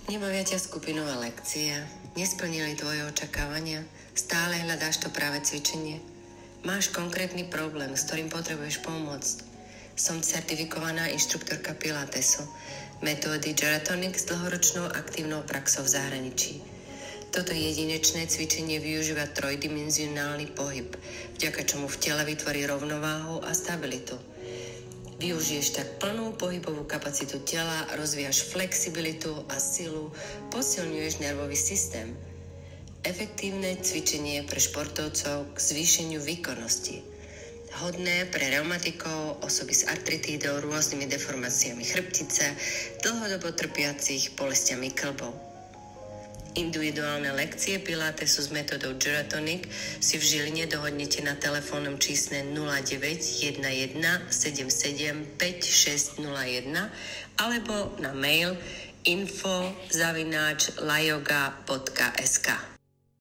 Nebavia ťa skupinové lekcie? Nesplnili tvoje očakávania? Stále hľadáš to práve cvičenie? Máš konkrétny problém, s ktorým potrebuješ pomôcť? Som certifikovaná inštruktorka Pilatesu, metódy Geratonic s dlhoročnou aktívnou praxou v zahraničí. Toto jedinečné cvičenie využíva trojdimenzionálny pohyb, vďaka čomu v tele vytvorí rovnováhu a stabilitu. Využiješ tak plnú pohybovú kapacitu tela, rozvíjaš flexibilitu a silu, posilňuješ nervový systém. Efektívne cvičenie pre športovcov k zvýšeniu výkonnosti. Hodné pre reumatikov, osoby s artritídou, rôznymi deformáciami chrbtice, dlhodobo trpiacich bolestiami kĺbov. Individuálne lekcie Pilatesu s metodou Geratonic si v Žiline dohodnete na telefónnom čísle 0911 77 5601 alebo na mail info@layoga.sk.